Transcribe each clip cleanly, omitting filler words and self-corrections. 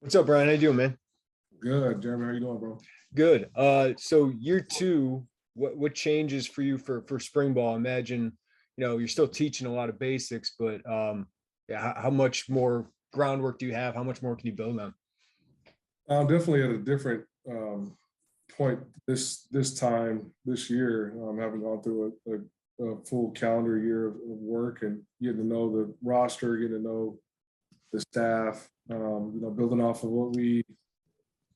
What's up, Brian? How you doing, man? Good, Jeremy. How you doing, bro? Good. So year two, what changes for you for spring ball? Imagine, you're still teaching a lot of basics, but yeah, how much more groundwork do you have? How much more can you build on? I'm definitely at a different point this time this year. Having gone through a full calendar year of work and getting to know the roster, getting to know the staff. Building off of what we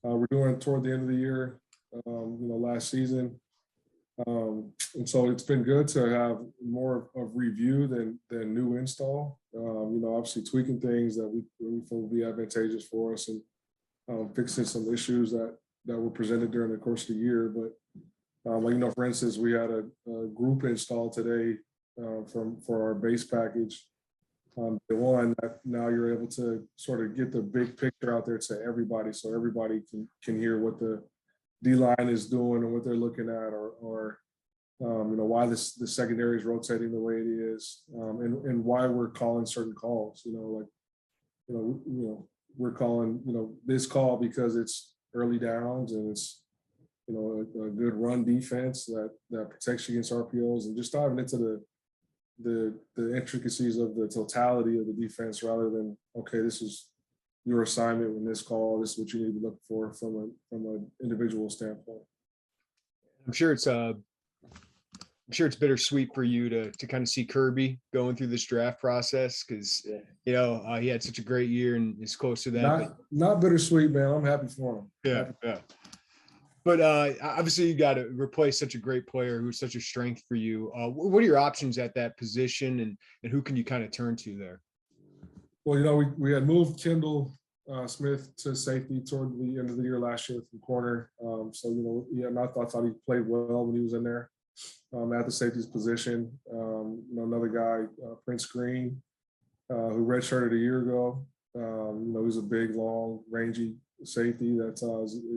were doing toward the end of the year. Last season. And so it's been good to have more of review than new install. Obviously tweaking things that we feel will be advantageous for us and fixing some issues that were presented during the course of the year. But for instance, we had a group install today for our base package. The one that now you're able to sort of get the big picture out there to everybody, so everybody can hear what the D line is doing and what they're looking at, or why the secondary is rotating the way it is, and why we're calling certain calls. We're calling this call because it's early downs and it's a good run defense that protects you against RPOs, and just diving into the intricacies of the totality of the defense rather than, okay, this is your assignment in this call, this is what you need to look for from an individual standpoint. I'm sure it's bittersweet for you to kind of see Kirby going through this draft process because he had such a great year and is close to that. Not bittersweet, man. I'm happy for him. Yeah. But obviously, you got to replace such a great player who's such a strength for you. What are your options at that position, and who can you kind of turn to there? Well, we had moved Kendall Smith to safety toward the end of the year last year from corner. I thought he played well when he was in there at the safety's position. Another guy, Prince Green, who redshirted a year ago. He's a big, long, rangy safety that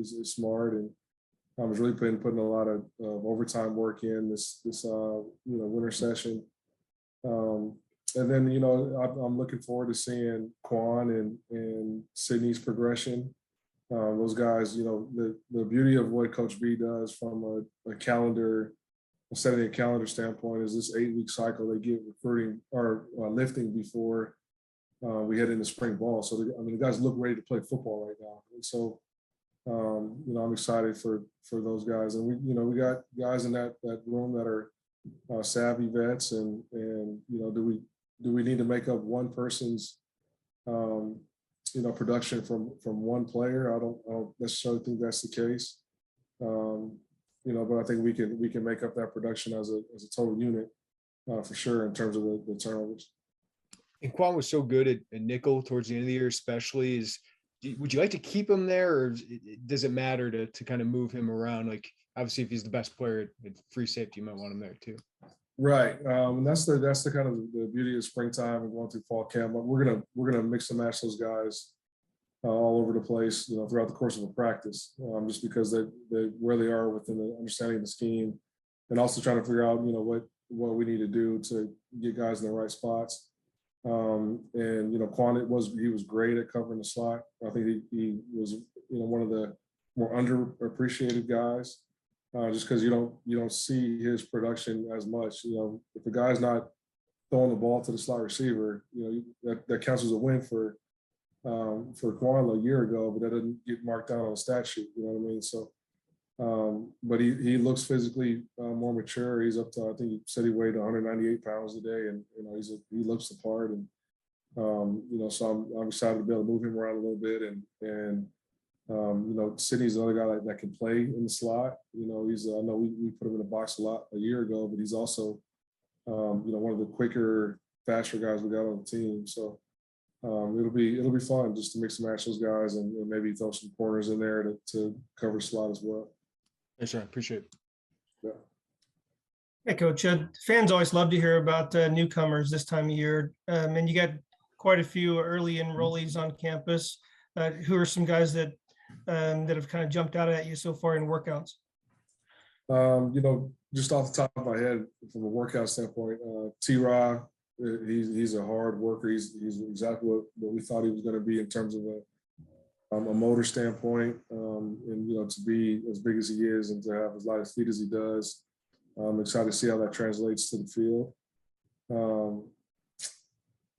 is smart and I was really putting a lot of overtime work in this winter session. And then, I'm looking forward to seeing Quan and Sydney's progression. Those guys, the beauty of what Coach B does from a calendar, setting a calendar standpoint is this 8-week cycle they get recruiting or lifting before we head into spring ball. So, the guys look ready to play football right now. And so, I'm excited for those guys, and we got guys in that room that are savvy vets, and do we need to make up one person's production from one player? I don't necessarily think that's the case, but I think we can make up that production as a total unit for sure in terms of the turnovers. And Quan was so good at nickel towards the end of the year, especially. Would you like to keep him there, or does it matter to kind of move him around? Like, obviously, if he's the best player at free safety, you might want him there too. Right. That's the kind of the beauty of springtime and going through fall camp. But we're gonna mix and match those guys all over the place, throughout the course of a practice, just because they where they are within the understanding of the scheme, and also trying to figure out what we need to do to get guys in the right spots. Quan he was great at covering the slot. I think he was one of the more underappreciated guys, just because you don't see his production as much. If the guy's not throwing the ball to the slot receiver, that counts as a win for Quan a year ago, but that doesn't get marked down on a stat sheet. You know what I mean? So, but he looks physically more mature. He's up to, I think he said he weighed 198 pounds today, and he looks the part. And so I'm excited to be able to move him around a little bit. And Sidney's another guy that can play in the slot. I know we put him in the box a year ago, but he's also one of the quicker, faster guys we got on the team. So it'll be fun just to mix and match those guys and maybe throw some corners in there to cover slot as well. Thanks, Sean. Appreciate it. Yeah. Hey, Coach. Fans always love to hear about newcomers this time of year. And you got quite a few early enrollees on campus. Who are some guys that have kind of jumped out at you so far in workouts? Just off the top of my head, from a workout standpoint, T-Raw, he's a hard worker. He's exactly what we thought he was going to be in terms of a motor standpoint, and to be as big as he is and to have as light of feet as he does. I'm excited to see how that translates to the field.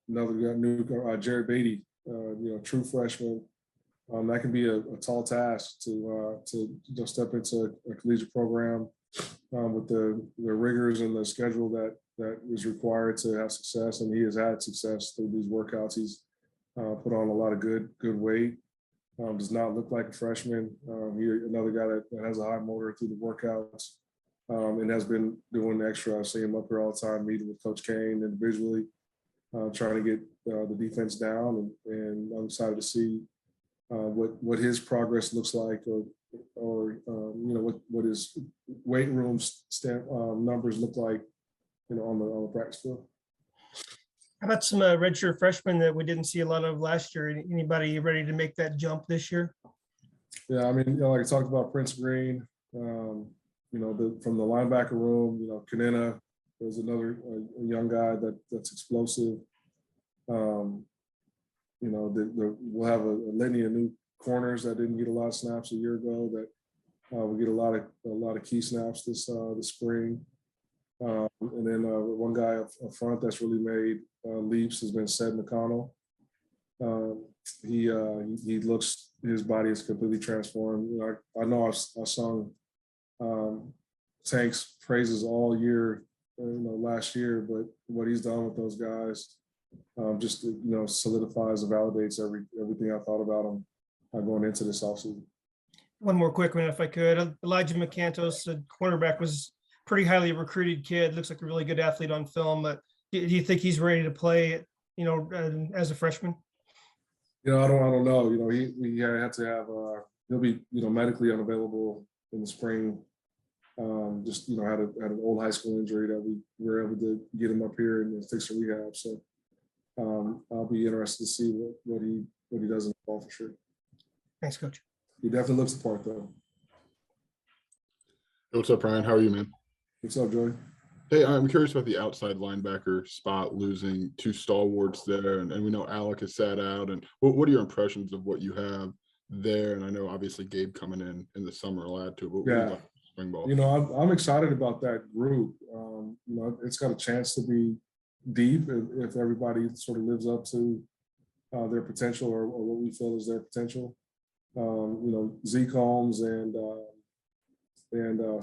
Another guy, Jared Beatty, true freshman. That can be a tall task to step into a collegiate program with the rigors and the schedule that is required to have success. And he has had success through these workouts. He's put on a lot of good weight. Does not look like a freshman. Another guy that has a high motor through the workouts and has been doing extra. I see him up here all the time, meeting with Coach Kane individually, trying to get the defense down. And I'm excited to see what his progress looks like, or what his weight room numbers look like, on the practice field. How about some redshirt freshmen that we didn't see a lot of last year? Anybody ready to make that jump this year? Yeah, I mean, like I talked about Prince Green, from the linebacker room, Kanena is another young guy that's explosive. We'll have a litany of new corners that didn't get a lot of snaps a year ago that will get a lot of key snaps this spring. And then one guy up front that's really made leaps has been Sed McConnell. He looks, his body is completely transformed. I know I've sung Tank's praises all year, last year, but what he's done with those guys just solidifies and validates everything I thought about him going into this offseason. One more quick one, if I could. Elijah McCantos, the cornerback, was pretty highly recruited kid. Looks like a really good athlete on film. But do you think he's ready to play, as a freshman? I don't know. We had to have. He'll be, medically unavailable in the spring. Just had an old high school injury that we were able to get him up here and fix a rehab. So I'll be interested to see what he does in the fall for sure. Thanks, Coach. He definitely looks the part, though. Hey, what's up, Ryan? How are you, man? What's up, Joey? Hey, I'm curious about the outside linebacker spot, losing two stalwarts there, and we know Alec has sat out. And what are your impressions of what you have there? And I know obviously Gabe coming in the summer will add to it. But what do you like spring ball? I'm excited about that group. It's got a chance to be deep if everybody sort of lives up to their potential or what we feel is their potential. Zeke Holmes and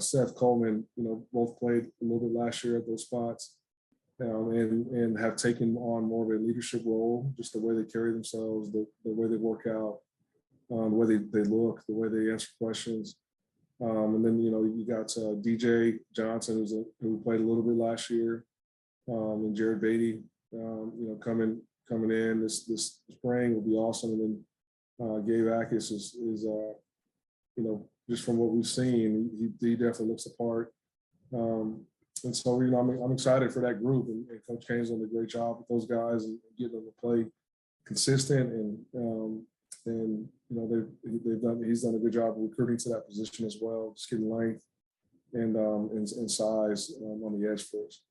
Seth Coleman, both played a little bit last year at those spots, and have taken on more of a leadership role, just the way they carry themselves, the way they work out, the way they look, the way they answer questions. And then, you got DJ Johnson, who played a little bit last year, and Jared Beatty, coming in this spring will be awesome. And then Gabe Akis is just from what we've seen, he definitely looks the part. And so, I'm excited for that group, and Coach Kane's done a great job with those guys and getting them to play consistent. And he's done a good job of recruiting to that position as well, just getting length and size on the edge for us.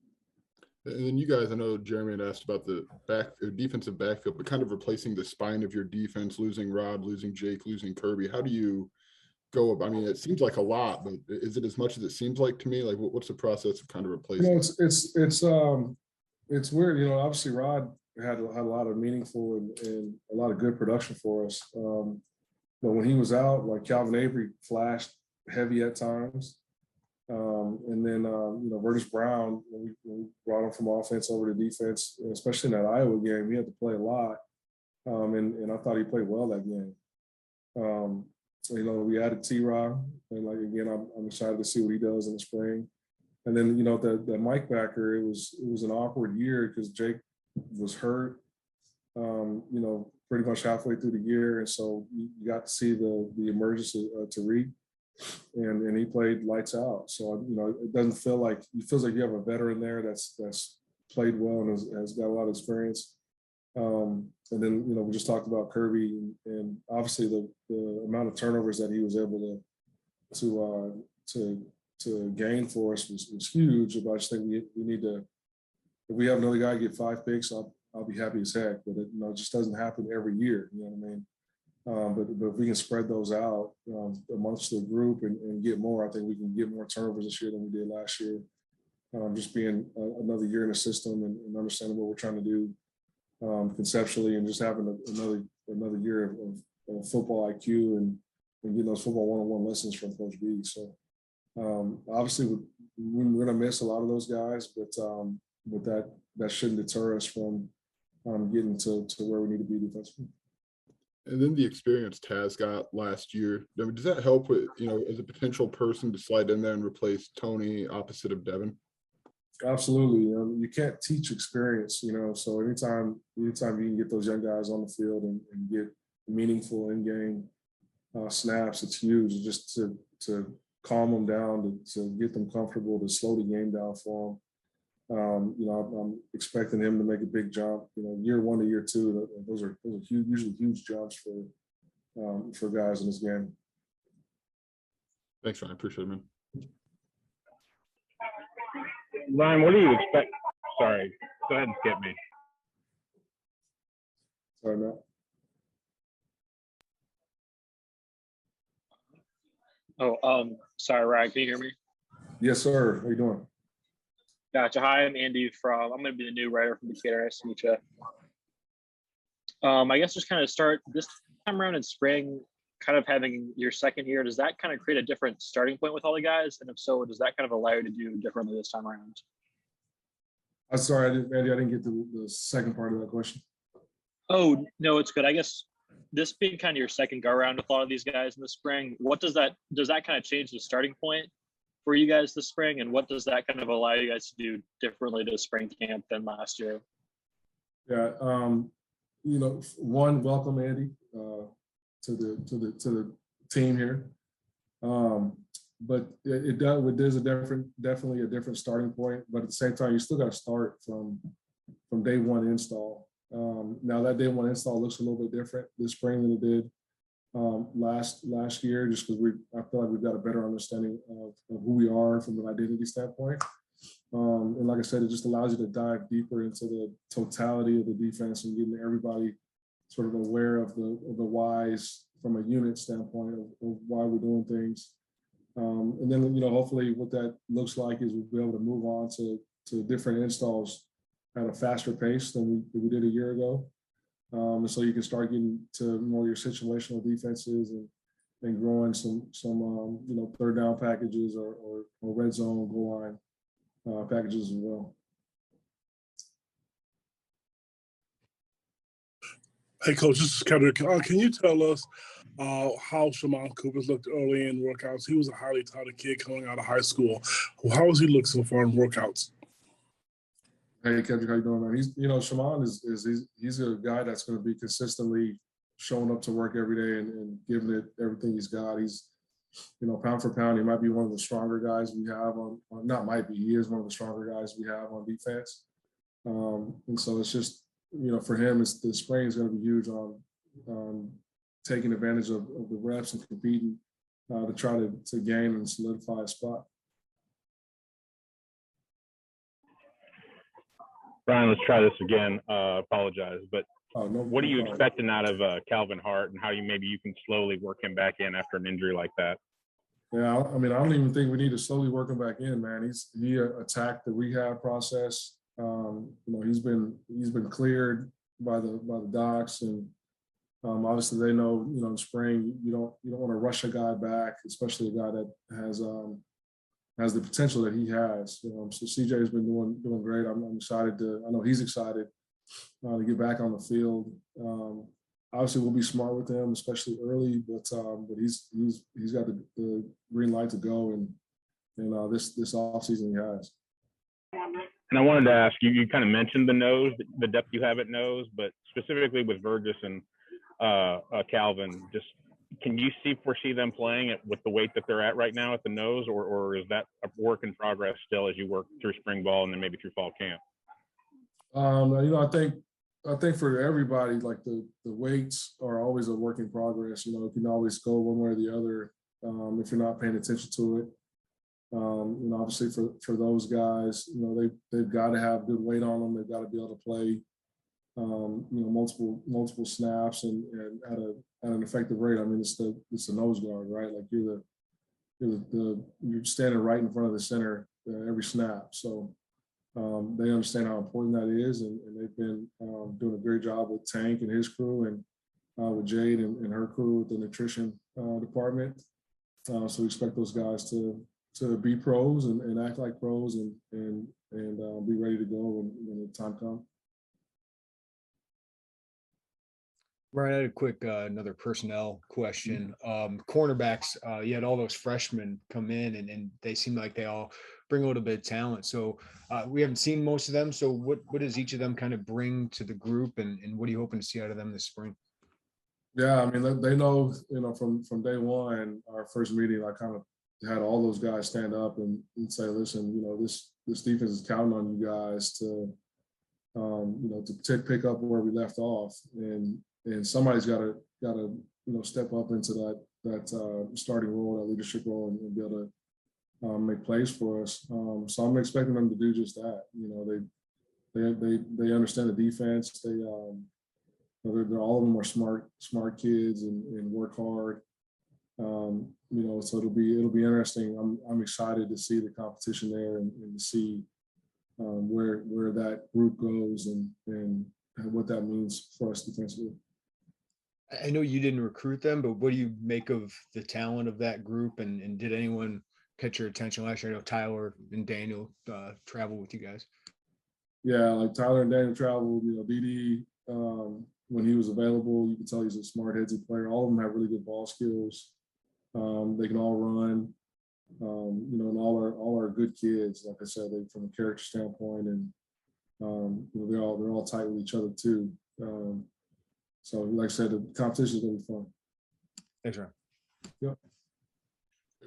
And then you guys, I know Jeremy had asked about the defensive backfield, but kind of replacing the spine of your defense, losing Rod, losing Jake, losing Kirby. How do you go about? I mean, it seems like a lot, but is it as much as it seems like to me? Like, what's the process of kind of replacing? It's weird. Obviously Rod had a lot of meaningful and a lot of good production for us. But when he was out, like Calvin Avery flashed heavy at times. And then, Vertus Brown, when we brought him from offense over to defense, especially in that Iowa game, he had to play a lot. And I thought he played well that game. We added T-Rob, and again, I'm excited to see what he does in the spring. And then, the Mike backer, it was an awkward year because Jake was hurt, pretty much halfway through the year. And so you got to see the emergence of Tariq. And he played lights out. So, it doesn't feel like – it feels like you have a veteran there that's played well and has got a lot of experience. And then, we just talked about Kirby and obviously the amount of turnovers that he was able to gain for us was huge. But I just think we need to – if we have another guy get 5 picks, I'll be happy as heck. But it just doesn't happen every year. You know what I mean? But if we can spread those out amongst the group and get more, I think we can get more turnovers this year than we did last year. Just being another year in the system and understanding what we're trying to do conceptually, and just having another year of football IQ and getting those football one-on-one lessons from Coach B. So obviously we're going to miss a lot of those guys, but that shouldn't deter us from getting to where we need to be defensively. And then the experience Taz got last year, I mean, does that help with, as a potential person to slide in there and replace Tony opposite of Devin? Absolutely. You can't teach experience, so anytime you can get those young guys on the field and get meaningful in-game snaps, it's huge. Just to calm them down, to get them comfortable, to slow the game down for them. I'm expecting him to make a big jump. Year 1 to year 2, those are huge, usually huge jumps for guys in this game. Thanks, Ryan. I appreciate it, man. Ryan, what do you expect? Sorry, go ahead and skip me. Sorry, Matt. Sorry, Ryan, can you hear me? Yes, sir. How you doing? Gotcha. Hi, I'm Andy I'm going to be the new writer from Decatur. Nice to meet you. I guess just kind of start this time around in spring, kind of having your second year, does that kind of create a different starting point with all the guys? And if so, does that kind of allow you to do differently this time around? I'm sorry, Andy, I didn't get the second part of that question. Oh, no, it's good. I guess this being kind of your second go around with a lot of these guys in the spring, does that kind of change the starting point for you guys this spring? And what does that kind of allow you guys to do differently to spring camp than last year? Yeah, one, welcome Andy to the team here. But there's definitely a different starting point. But at the same time, you still got to start from day one install. Now that day one install looks a little bit different this spring than it did last year, just because I feel like we've got a better understanding of who we are from an identity standpoint. And like I said, it just allows you to dive deeper into the totality of the defense and getting everybody sort of aware of the whys from a unit standpoint of why we're doing things. And then, hopefully what that looks like is we'll be able to move on to different installs at a faster pace than we did a year ago. And so you can start getting to more of your situational defenses and growing some third down packages or red zone goal line packages as well. Hey, Coach, this is Kendrick. Can you tell us how Shaman Cooper's looked early in workouts? He was a highly touted kid coming out of high school. How has he looked so far in workouts? Hey, Kendrick, how you doing, man? Shaman he's a guy that's going to be consistently showing up to work every day and giving it everything he's got. He's, pound for pound, he might be one of the stronger guys we have he is one of the stronger guys we have on defense. And so it's just, for him, the spring is going to be huge on taking advantage of the reps and competing to try to gain and solidify a spot. Ryan, let's try this again. Apologize, but what are you problem. expecting out of Calvin Hart, and how maybe you can slowly work him back in after an injury like that? Yeah, I don't even think we need to slowly work him back in, man. He attacked the rehab process. He's been cleared by the docs, and obviously they know, in spring you don't want to rush a guy back, especially a guy that has the potential that he has. So CJ has been doing great. I'm excited I know he's excited to get back on the field. Obviously, we'll be smart with him, especially early, but he's got the green light to go, and this offseason he has. And I wanted to ask you, you kind of mentioned the nose, the depth you have at nose, but specifically with Burgess and Calvin, just can you foresee them playing with the weight that they're at right now at the nose, or is that a work in progress still as you work through spring ball and then maybe through fall camp? I think for everybody, like the weights are always a work in progress. You can always go one way or the other if you're not paying attention to it. Obviously for those guys, they've got to have good weight on them. They've got to be able to play multiple snaps and at an effective rate. I mean, it's the nose guard, right? Like you're standing right in front of the center every snap. So they understand how important that is, and they've been doing a great job with Tank and his crew, and with Jade and her crew with the nutrition department. So we expect those guys to be pros and act like pros and be ready to go when the time comes. Ryan, I had a quick another personnel question. Cornerbacks, you had all those freshmen come in, and they seem like they all bring a little bit of talent. So we haven't seen most of them. So what does each of them kind of bring to the group, and what are you hoping to see out of them this spring? Yeah, I mean, they know, from day one, our first meeting, I kind of had all those guys stand up and say, listen, this defense is counting on you guys to pick up where we left off, and somebody's got to step up into that starting role, that leadership role, and be able to make plays for us. So I'm expecting them to do just that. They understand the defense. They're all of them are smart kids and work hard. So it'll be interesting. I'm excited to see the competition there and to see where that group goes and what that means for us defensively. I know you didn't recruit them, but what do you make of the talent of that group? And did anyone catch your attention last year? I know Tyler and Daniel travel with you guys. Yeah, like Tyler and Daniel traveled. DD, when he was available, you can tell he's a smart, headsy player. All of them have really good ball skills. They can all run. And all are good kids. Like I said, from a character standpoint, and they're all tight with each other too. So, like I said, the competition is gonna be fun. Thanks, Ryan. Yep.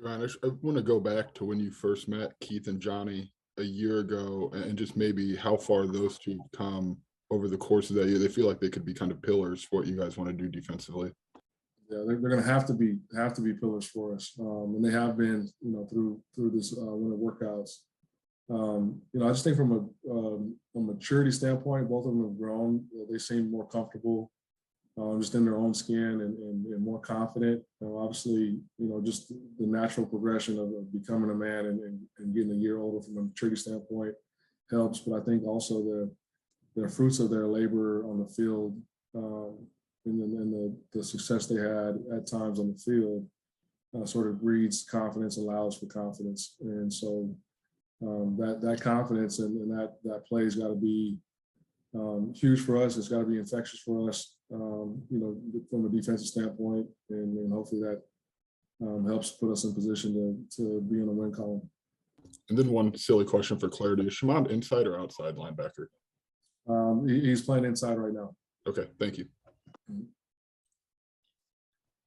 Ryan, I want to go back to when you first met Keith and Johnny a year ago, and just maybe how far those two have come over the course of that year. They feel like they could be kind of pillars for what you guys want to do defensively. Yeah, they're going to have to be pillars for us, and they have been, through this winter workouts. I just think from a maturity standpoint, both of them have grown. They seem more comfortable, just in their own skin and more confident. Obviously, just the natural progression of becoming a man and getting a year older from a maturity standpoint helps. But I think also the fruits of their labor on the field. And the success they had at times on the field sort of breeds confidence, allows for confidence. And so that confidence and that play has got to be huge for us. It's got to be infectious for us, from a defensive standpoint. And hopefully that helps put us in position to be in the win column. And then one silly question for clarity. Is Shamond inside or outside linebacker? He's playing inside right now. Okay, thank you.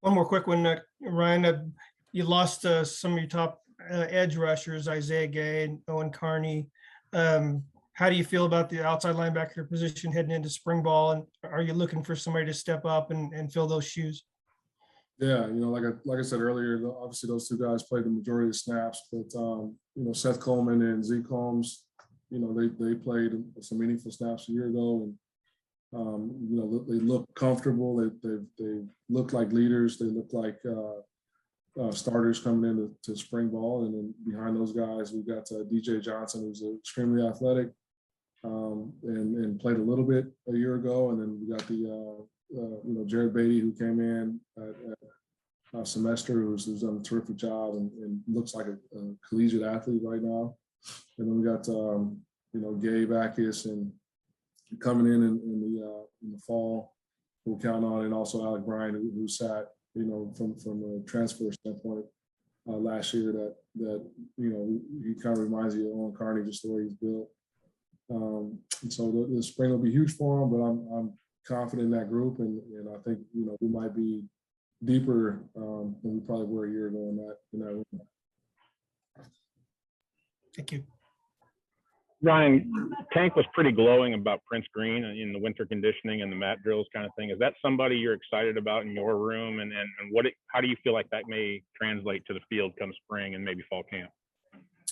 One more quick one, Ryan. You lost some of your top edge rushers, Isaiah Gay and Owen Carney. How do you feel about the outside linebacker position heading into spring ball? And are you looking for somebody to step up and fill those shoes? Yeah, like I said earlier, obviously those two guys played the majority of the snaps, but Seth Coleman and Zeke Holmes, they played some meaningful snaps a year ago, and they look comfortable. They look like leaders. They look like starters coming into spring ball. And then behind those guys, we've got DJ Johnson, who's extremely athletic and played a little bit a year ago. And then we got the Jared Beatty, who came in at semester, who's done a terrific job and looks like a collegiate athlete right now. And then we got Gabe Akis and coming in the fall, we'll count on, and also Alec Bryan, who sat, from a transfer standpoint last year. That he kind of reminds you of Owen Carney, just the way he's built. And so the spring will be huge for him, but I'm confident in that group, and I think we might be deeper than we probably were a year ago in that room. Thank you. Ryan, Tank was pretty glowing about Prince Green in the winter conditioning and the mat drills kind of thing. Is that somebody you're excited about in your room? And how do you feel like that may translate to the field come spring and maybe fall camp?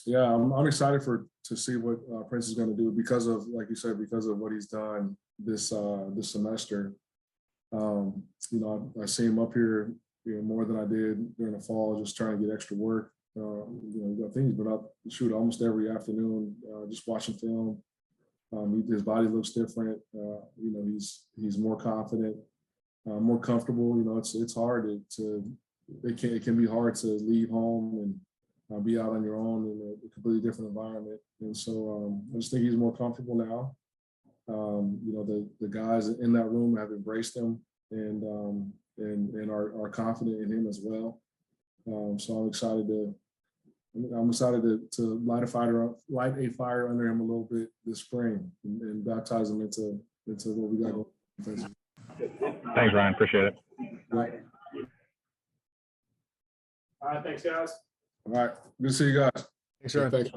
Yeah, I'm excited to see what Prince is going to do because of, like you said, because of what he's done, this semester. I see him up here, more than I did during the fall, just trying to get extra work. I think he's been up shoot almost every afternoon, just watching film. His body looks different. He's more confident, more comfortable. It's hard it can be hard to leave home and be out on your own in a completely different environment. And so I just think he's more comfortable now. The guys in that room have embraced him and are confident in him as well. So I'm excited to light a fire under him a little bit this spring and baptize him into what we got going. Thanks, Ryan. Appreciate it. Right. All right, thanks, guys. All right, good to see you guys. Thanks, Aaron. Thanks.